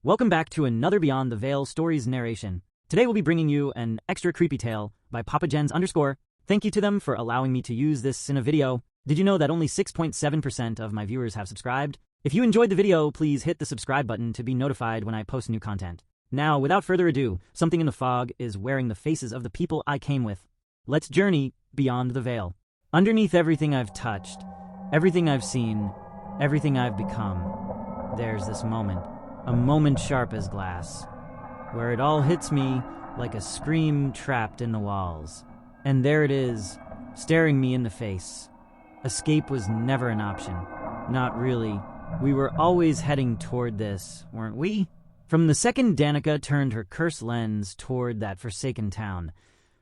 Welcome back to another Beyond the Veil Stories narration. Today we'll be bringing you an extra creepy tale by PapaJens_. Thank you to them for allowing me to use this in a video. Did you know that only 6.7% of my viewers have subscribed? If you enjoyed the video, please hit the subscribe button to be notified when I post new content. Now, without further ado, something in the fog is wearing the faces of the people I came with. Let's journey beyond the veil. Underneath everything I've touched, everything I've seen, everything I've become, there's this moment, a moment sharp as glass, where it all hits me like a scream trapped in the walls. And there it is, staring me in the face. Escape was never an option. Not really. We were always heading toward this, weren't we? From the second Danica turned her cursed lens toward that forsaken town,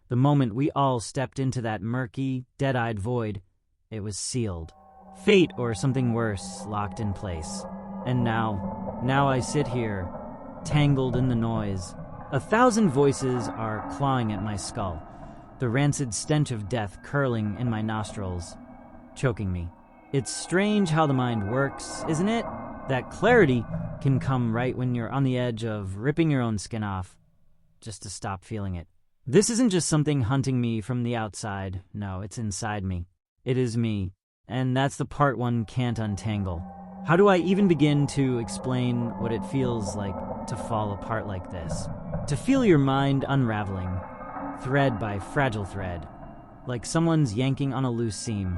the moment we all stepped into that murky, dead-eyed void, it was sealed. Fate or something worse locked in place. And now I sit here, tangled in the noise. 1,000 voices are clawing at my skull, the rancid stench of death curling in my nostrils, choking me. It's strange how the mind works, isn't it? That clarity can come right when you're on the edge of ripping your own skin off, just to stop feeling it. This isn't just something hunting me from the outside. No, it's inside me. It is me. And that's the part one can't untangle. How do I even begin to explain what it feels like to fall apart like this? To feel your mind unraveling, thread by fragile thread, like someone's yanking on a loose seam,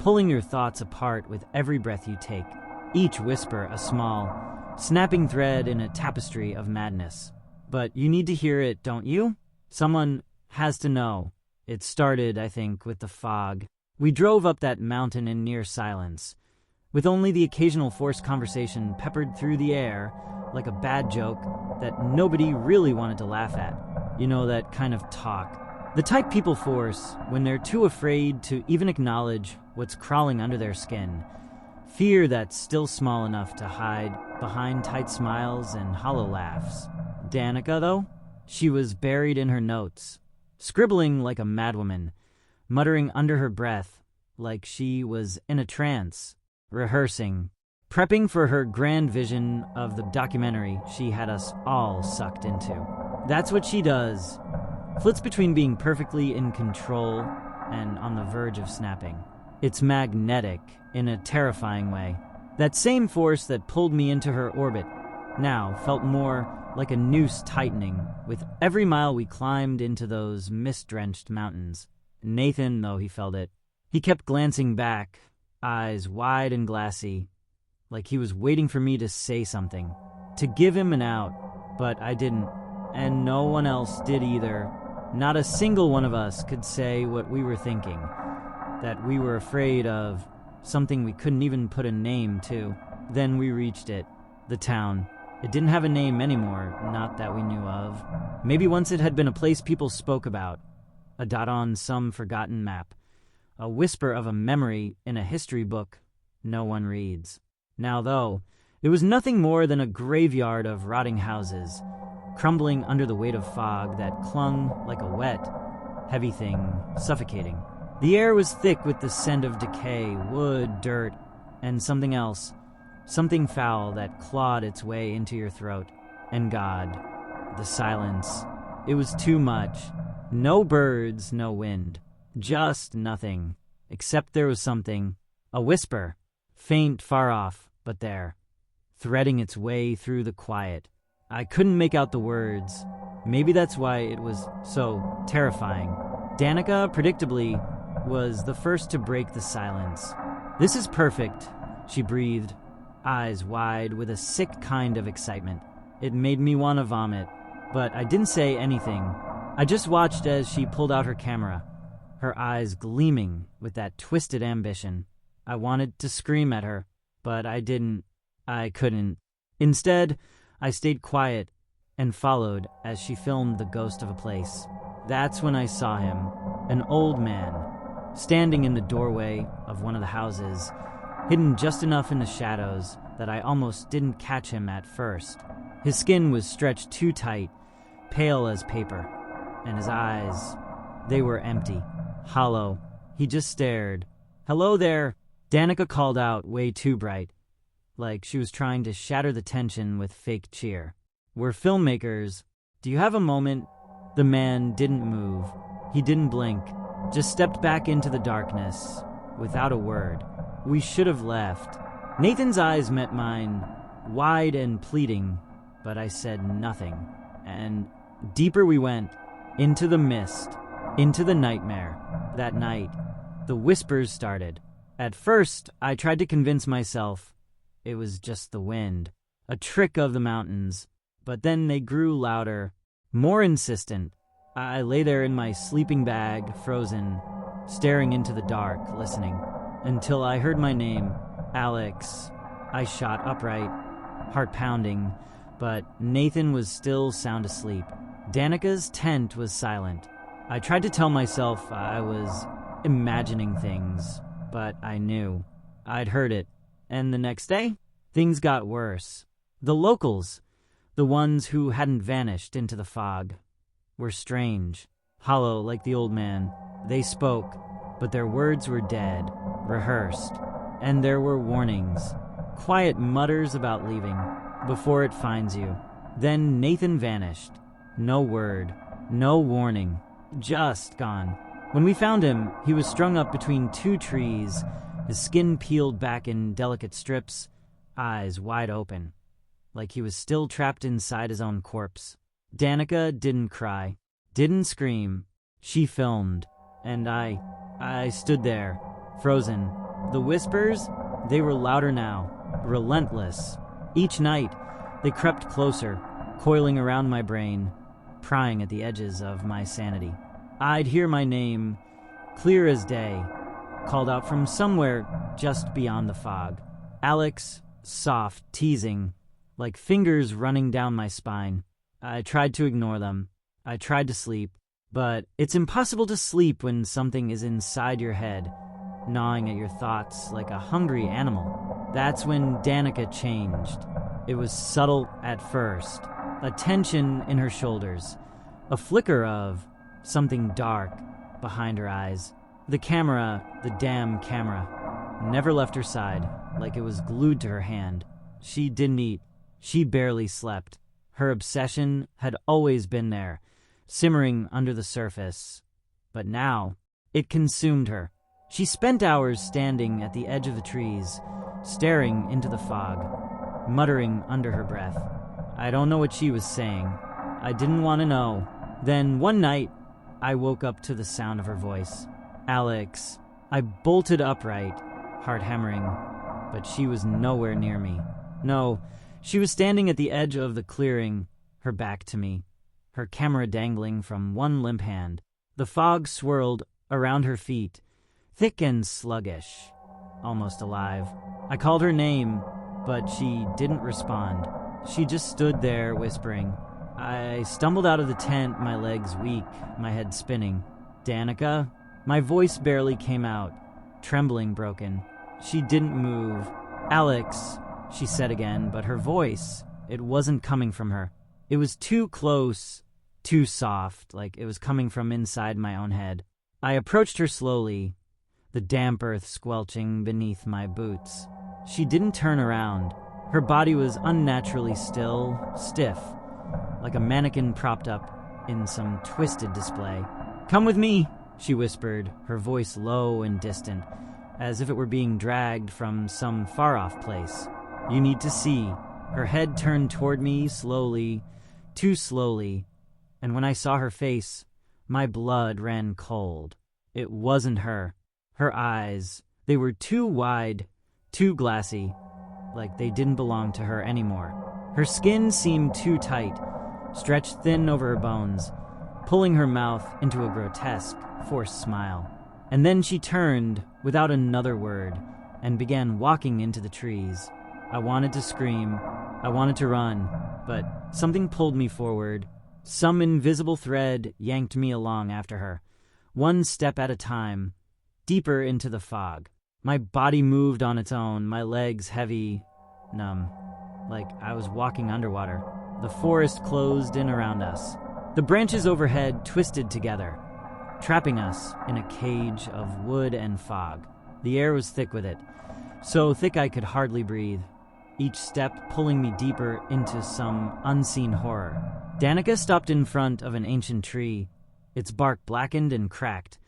pulling your thoughts apart with every breath you take, each whisper a small, snapping thread in a tapestry of madness. But you need to hear it, don't you? Someone has to know. It started, I think, with the fog. We drove up that mountain in near silence, with only the occasional forced conversation peppered through the air like a bad joke that nobody really wanted to laugh at. You know, that kind of talk. The type people force when they're too afraid to even acknowledge what's crawling under their skin. Fear that's still small enough to hide behind tight smiles and hollow laughs. Danica, though? She was buried in her notes, scribbling like a madwoman, muttering under her breath like she was in a trance, rehearsing, prepping for her grand vision of the documentary she had us all sucked into. That's what she does. Flits between being perfectly in control and on the verge of snapping. It's magnetic in a terrifying way. That same force that pulled me into her orbit now felt more like a noose tightening with every mile we climbed into those mist-drenched mountains. Nathan, though he felt it, he kept glancing back, eyes wide and glassy, like he was waiting for me to say something, to give him an out, but I didn't, and no one else did either. Not a single one of us could say what we were thinking, that we were afraid of, something we couldn't even put a name to. Then we reached it, the town. It didn't have a name anymore, not that we knew of. Maybe once it had been a place people spoke about, a dot on some forgotten map, a whisper of a memory in a history book no one reads. Now, though, it was nothing more than a graveyard of rotting houses, crumbling under the weight of fog that clung like a wet, heavy thing, suffocating. The air was thick with the scent of decay, wood, dirt, and something else, something foul that clawed its way into your throat. And God, the silence. It was too much. No birds, no wind. Just nothing. Except there was something. A whisper. Faint, far off, but there. Threading its way through the quiet. I couldn't make out the words. Maybe that's why it was so terrifying. Danica, predictably, was the first to break the silence. "This is perfect," she breathed, eyes wide with a sick kind of excitement. It made me want to vomit, but I didn't say anything. I just watched as she pulled out her camera, her eyes gleaming with that twisted ambition. I wanted to scream at her, but I didn't. I couldn't. Instead, I stayed quiet and followed as she filmed the ghost of a place. That's when I saw him, an old man, standing in the doorway of one of the houses, hidden just enough in the shadows that I almost didn't catch him at first. His skin was stretched too tight, pale as paper, and his eyes, they were empty, hollow. He just stared. "Hello there," Danica called out way too bright. like she was trying to shatter the tension with fake cheer. We're filmmakers. Do you have a moment? The man didn't move. He didn't blink, just stepped back into the darkness without a word. We should have left. Nathan's eyes met mine, wide and pleading, but I said nothing. And deeper we went, into the mist, into the nightmare. That night, the whispers started. At first, I tried to convince myself it was just the wind, a trick of the mountains, but then they grew louder, more insistent. I lay there in my sleeping bag, frozen, staring into the dark, listening, until I heard my name, Alex. I shot upright, heart pounding, but Nathan was still sound asleep. Danica's tent was silent. I tried to tell myself I was imagining things, but I knew. I'd heard it. And the next day, things got worse. The locals, the ones who hadn't vanished into the fog, were strange, hollow like the old man. They spoke, but their words were dead, rehearsed, and there were warnings, quiet mutters about leaving, before it finds you. Then Nathan vanished. No word, no warning, just gone. When we found him, he was strung up between two trees, his skin peeled back in delicate strips, eyes wide open, like he was still trapped inside his own corpse. Danica didn't cry, didn't scream. She filmed, and I stood there, frozen. The whispers, they were louder now, relentless. Each night, they crept closer, coiling around my brain, prying at the edges of my sanity. I'd hear my name, clear as day, called out from somewhere just beyond the fog. Alex, soft, teasing, like fingers running down my spine. I tried to ignore them. I tried to sleep, but it's impossible to sleep when something is inside your head, gnawing at your thoughts like a hungry animal. That's when Danica changed. It was subtle at first, a tension in her shoulders, a flicker of something dark behind her eyes. The camera, the damn camera, never left her side, like it was glued to her hand. She didn't eat. She barely slept. Her obsession had always been there, simmering under the surface. But now, it consumed her. She spent hours standing at the edge of the trees, staring into the fog, muttering under her breath. I don't know what she was saying. I didn't want to know. Then one night, I woke up to the sound of her voice. Alex. I bolted upright, heart hammering, but she was nowhere near me. No, she was standing at the edge of the clearing, her back to me, her camera dangling from one limp hand. The fog swirled around her feet, thick and sluggish, almost alive. I called her name, but she didn't respond. She just stood there, whispering. I stumbled out of the tent, my legs weak, my head spinning. Danica? My voice barely came out, trembling, broken. She didn't move. Alex, she said again, but her voice, it wasn't coming from her. It was too close, too soft, like it was coming from inside my own head. I approached her slowly, the damp earth squelching beneath my boots. She didn't turn around. Her body was unnaturally still, stiff, like a mannequin propped up in some twisted display. Come with me, she whispered, her voice low and distant, as if it were being dragged from some far-off place. You need to see. Her head turned toward me slowly, too slowly, and when I saw her face, my blood ran cold. It wasn't her. Her eyes, they were too wide, too glassy, like they didn't belong to her anymore. Her skin seemed too tight, stretched thin over her bones, pulling her mouth into a grotesque, forced smile. And then she turned, without another word, and began walking into the trees. I wanted to scream. I wanted to run, but something pulled me forward. Some invisible thread yanked me along after her, one step at a time, deeper into the fog. My body moved on its own, my legs heavy, numb, like I was walking underwater. The forest closed in around us. The branches overhead twisted together, trapping us in a cage of wood and fog. The air was thick with it, so thick I could hardly breathe. each step pulling me deeper into some unseen horror. Danica stopped in front of an ancient tree, its bark blackened and cracked,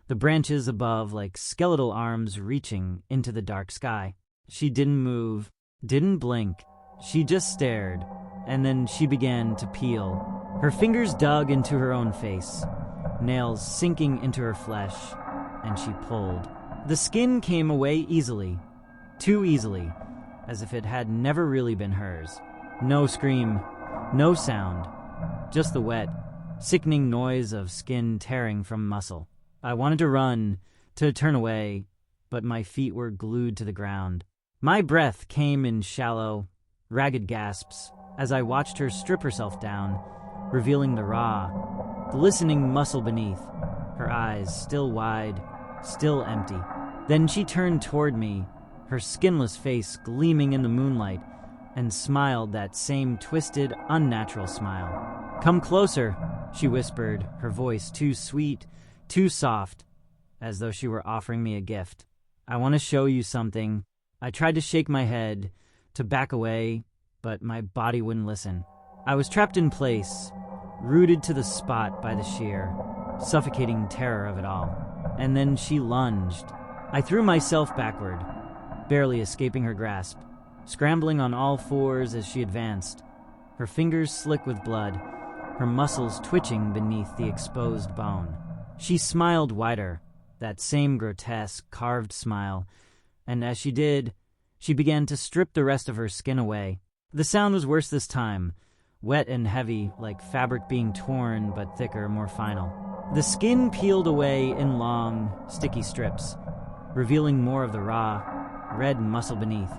the branches above like skeletal arms reaching into the dark sky. She didn't move, didn't blink. She just stared, and then she began to peel. Her fingers dug into her own face, nails sinking into her flesh, and she pulled. The skin came away easily, too easily, as if it had never really been hers. No scream, no sound, just the wet, sickening noise of skin tearing from muscle. I wanted to run, to turn away, but my feet were glued to the ground. My breath came in shallow, ragged gasps as I watched her strip herself down, revealing the raw, glistening muscle beneath, her eyes still wide, still empty. Then she turned toward me, her skinless face gleaming in the moonlight, and smiled that same twisted, unnatural smile. "Come closer," she whispered, her voice too sweet, too soft, as though she were offering me a gift. "I want to show you something." I tried to shake my head, to back away, but my body wouldn't listen. I was trapped in place, rooted to the spot by the sheer, suffocating terror of it all. And then she lunged. I threw myself backward, barely escaping her grasp, scrambling on all fours as she advanced, her fingers slick with blood, her muscles twitching beneath the exposed bone. She smiled wider, that same grotesque, carved smile, and as she did, she began to strip the rest of her skin away. The sound was worse this time, wet and heavy, like fabric being torn, but thicker, more final. The skin peeled away in long, sticky strips, revealing more of the raw, red muscle beneath,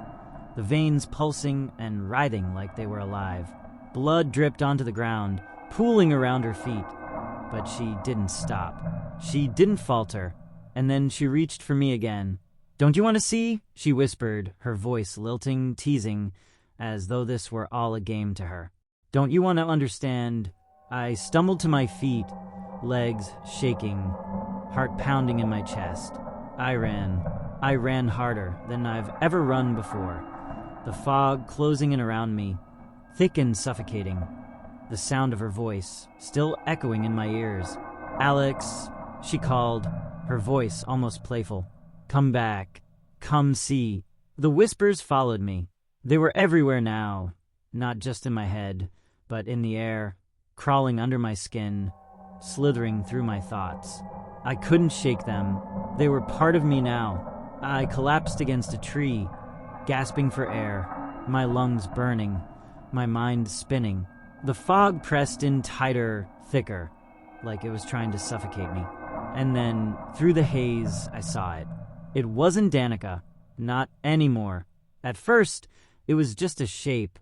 the veins pulsing and writhing like they were alive. Blood dripped onto the ground, pooling around her feet, but she didn't stop. She didn't falter, and then she reached for me again. "Don't you want to see?" she whispered, her voice lilting, teasing, as though this were all a game to her. "Don't you want to understand?" I stumbled to my feet, legs shaking, heart pounding in my chest. I ran harder than I've ever run before, the fog closing in around me, thick and suffocating, the sound of her voice still echoing in my ears. "Alex," she called, her voice almost playful. "Come back. Come see." The whispers followed me. They were everywhere now, not just in my head, but in the air, crawling under my skin, slithering through my thoughts. I couldn't shake them. They were part of me now. I collapsed against a tree, gasping for air, my lungs burning, my mind spinning. The fog pressed in tighter, thicker, like it was trying to suffocate me. And then, through the haze, I saw it. It wasn't Danica, not anymore. At first, it was just a shape,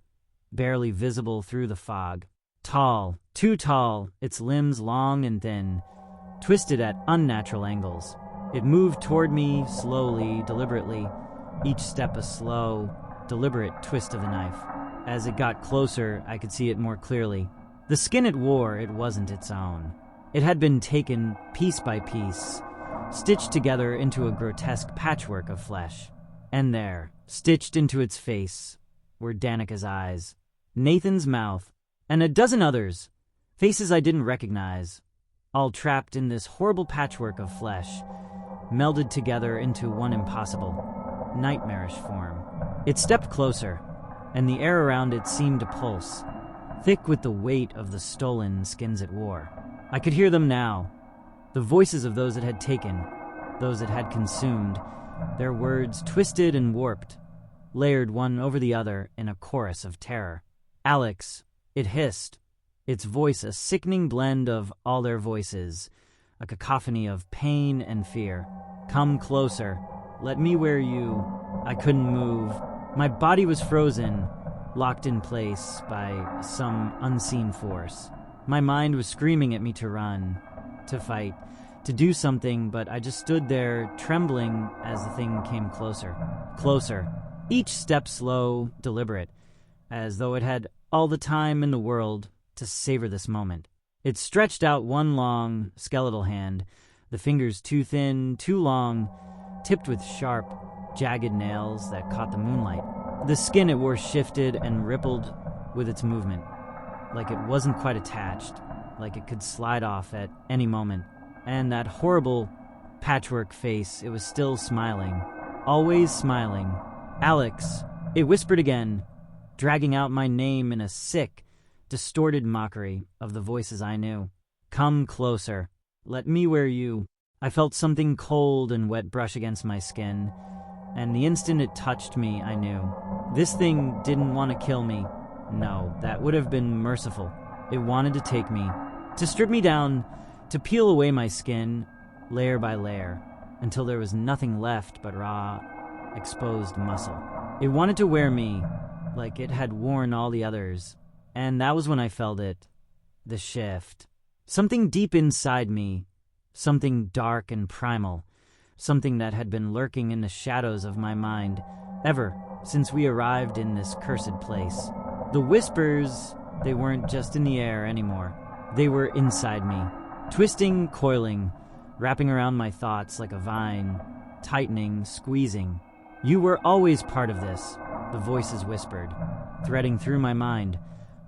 barely visible through the fog. Tall, too tall, its limbs long and thin, twisted at unnatural angles. It moved toward me slowly, deliberately, each step a slow, deliberate twist of the knife. As it got closer, I could see it more clearly. The skin it wore, it wasn't its own. It had been taken piece by piece, stitched together into a grotesque patchwork of flesh. And there, stitched into its face, were Danica's eyes, Nathan's mouth, and a dozen others, faces I didn't recognize, all trapped in this horrible patchwork of flesh, melded together into one impossible, nightmarish form. It stepped closer, and the air around it seemed to pulse, thick with the weight of the stolen skins it wore. I could hear them now, the voices of those it had taken, those it had consumed, their words twisted and warped, layered one over the other in a chorus of terror. "Alex," it hissed, its voice a sickening blend of all their voices, a cacophony of pain and fear. "Come closer. Let me wear you." I couldn't move. My body was frozen, locked in place by some unseen force. My mind was screaming at me to run, to fight, to do something, but I just stood there, trembling as the thing came closer. Closer. Each step slow, deliberate, as though it had all the time in the world to savor this moment. It stretched out one long, skeletal hand, the fingers too thin, too long, tipped with sharp, jagged nails that caught the moonlight. The skin it wore shifted and rippled with its movement, like it wasn't quite attached, like it could slide off at any moment. And that horrible patchwork face, it was still smiling, always smiling. "Alex," it whispered again, dragging out my name in a sick, distorted mockery of the voices I knew. "Come closer. Let me wear you." I felt something cold and wet brush against my skin, and the instant it touched me, I knew. This thing didn't want to kill me. No, that would have been merciful. It wanted to take me, to strip me down, to peel away my skin, layer by layer, until there was nothing left but raw, exposed muscle. It wanted to wear me, like it had worn all the others, and that was when I felt it. The shift. Something deep inside me, something dark and primal, something that had been lurking in the shadows of my mind ever since we arrived in this cursed place. The whispers, they weren't just in the air anymore. They were inside me, twisting, coiling, wrapping around my thoughts like a vine, tightening, squeezing. "You were always part of this," the voices whispered, threading through my mind,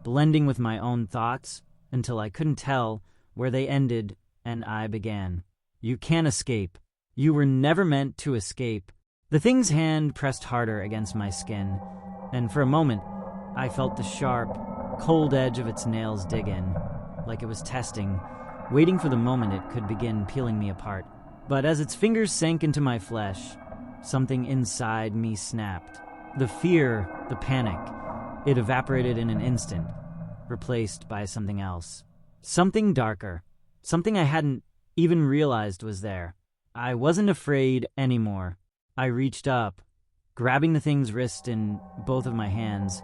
blending with my own thoughts until I couldn't tell where they ended and I began. "You can't escape. You were never meant to escape." The thing's hand pressed harder against my skin, and for a moment, I felt the sharp, cold edge of its nails dig in, like it was testing, waiting for the moment it could begin peeling me apart. But as its fingers sank into my flesh, something inside me snapped. The fear, the panic, it evaporated in an instant, replaced by something else. Something darker. Something I hadn't even realized was there. I wasn't afraid anymore. I reached up, grabbing the thing's wrist in both of my hands,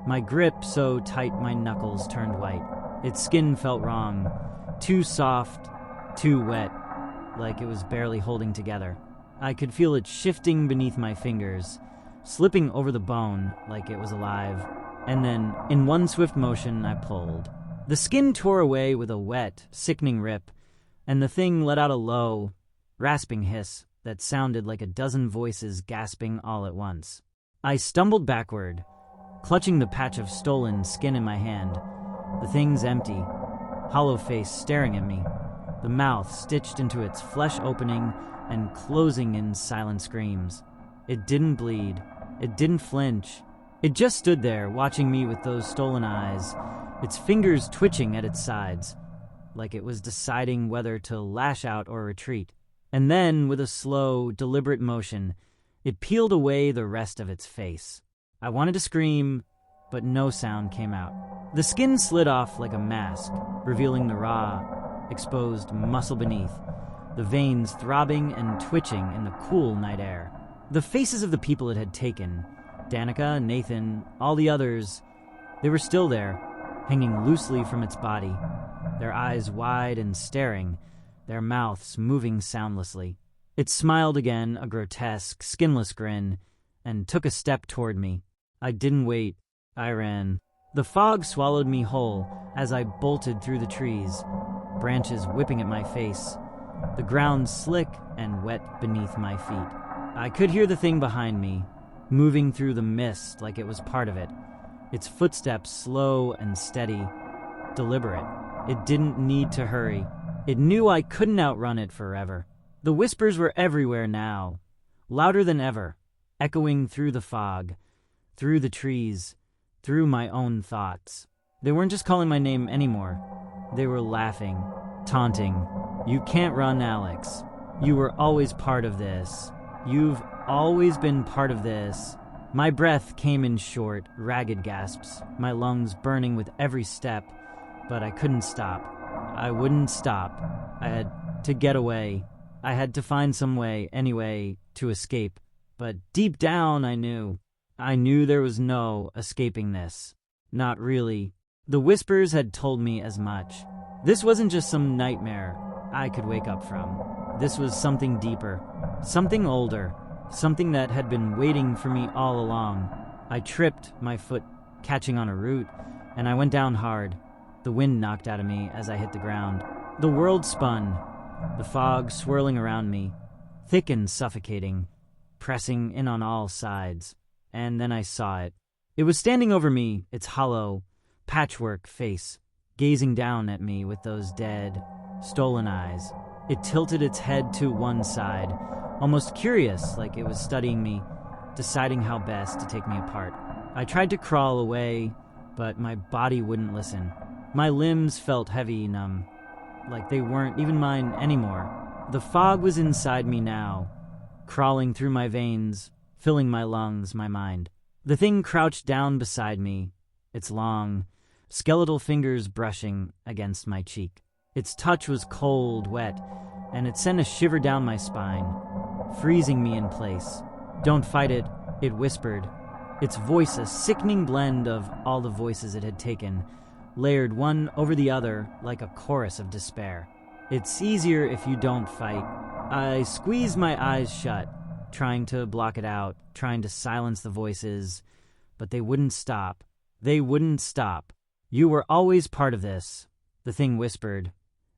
my grip so tight my knuckles turned white. Its skin felt wrong, too soft, too wet, like it was barely holding together. I could feel it shifting beneath my fingers, slipping over the bone like it was alive, and then, in one swift motion, I pulled. The skin tore away with a wet, sickening rip, and the thing let out a low, rasping hiss that sounded like a dozen voices gasping all at once. I stumbled backward, clutching the patch of stolen skin in my hand. The thing's empty, hollow face staring at me, the mouth stitched into its flesh opening and closing in silent screams. It didn't bleed. It didn't flinch. It just stood there, watching me with those stolen eyes, its fingers twitching at its sides, like it was deciding whether to lash out or retreat. And then, with a slow, deliberate motion, it peeled away the rest of its face. I wanted to scream, but no sound came out. The skin slid off like a mask, revealing the raw, exposed muscle beneath, the veins throbbing and twitching in the cool night air. The faces of the people it had taken, Danica, Nathan, all the others, they were still there, hanging loosely from its body, their eyes wide and staring, their mouths moving soundlessly. It smiled again, a grotesque, skinless grin, and took a step toward me. I didn't wait. I ran. The fog swallowed me whole as I bolted through the trees, branches whipping at my face, the ground slick and wet beneath my feet. I could hear the thing behind me, moving through the mist like it was part of it, its footsteps slow and steady, deliberate. It didn't need to hurry. It knew I couldn't outrun it forever. The whispers were everywhere now, louder than ever, echoing through the fog, through the trees, through my own thoughts. They weren't just calling my name anymore. They were laughing, taunting. "You can't run, Alex. You were always part of this. You've always been part of this." My breath came in short, ragged gasps, my lungs burning with every step, but I couldn't stop. I wouldn't stop. I had to get away. I had to find some way, anyway, to escape. But deep down, I knew there was no escaping this. Not really. The whispers had told me as much. This wasn't just some nightmare I could wake up from. This was something deeper, something older, something that had been waiting for me all along. I tripped, my foot catching on a root, and I went down hard. The wind knocked out of me as I hit the ground. The world spun, the fog swirling around me, thick and suffocating, pressing in on all sides. and then I saw it. It was standing over me, its hollow, patchwork face, gazing down at me with those dead, stolen eyes. It tilted its head to one side, almost curious, like it was studying me, deciding how best to take me apart. I tried to crawl away, but my body wouldn't listen. My limbs felt heavy, numb, like they weren't even mine anymore. The fog was inside me now, crawling through my veins, filling my lungs, my mind. The thing crouched down beside me, its long, skeletal fingers brushing against my cheek. Its touch was cold, wet, and it sent a shiver down my spine, freezing me in place. "Don't fight it," it whispered, its voice a sickening blend of all the voices it had taken, layered one over the other like a chorus of despair. "It's easier if you don't fight." I squeezed my eyes shut, trying to block it out, trying to silence the voices, but they wouldn't stop. They wouldn't stop. "You were always part of this," the thing whispered,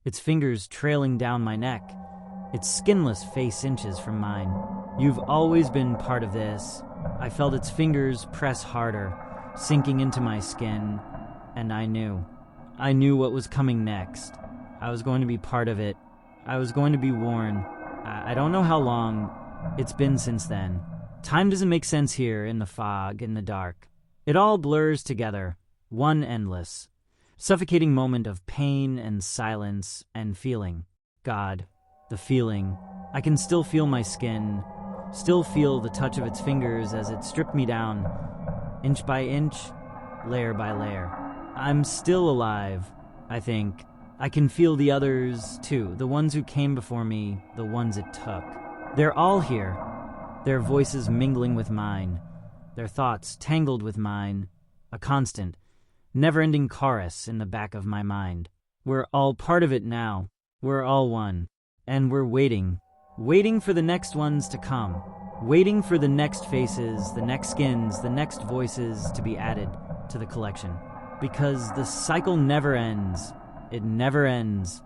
its fingers trailing down my neck, its skinless face inches from mine. "You've always been part of this." I felt its fingers press harder, sinking into my skin, and I knew. I knew what was coming next. I was going to be part of it. I was going to be worn. I don't know how long it's been since then. Time doesn't make sense here in the fog, in the dark. It all blurs together, one endless, suffocating moment of pain and silence and feeling. God, the feeling. I can still feel my skin, still feel the touch of its fingers as it stripped me down, inch by inch, layer by layer. I'm still alive, I think. I can feel the others, too, the ones who came before me, the ones it took. They're all here, their voices mingling with mine, their thoughts tangled with mine, a constant, never-ending chorus in the back of my mind. We're all part of it now. We're all one. And we're waiting for the next ones to come, waiting for the next faces, the next skins, the next voices to be added to the collection. Because the cycle never ends. It never ends.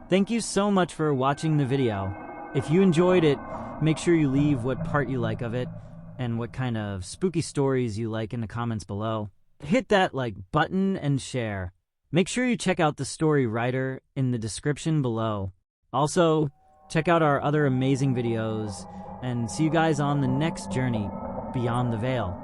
Thank you so much for watching the video. If you enjoyed it, make sure you leave what part you like of it and what kind of spooky stories you like in the comments below. Hit that like button and share. Make sure you check out the story writer in the description below. Also, check out our other amazing videos and see you guys on the next journey beyond the veil.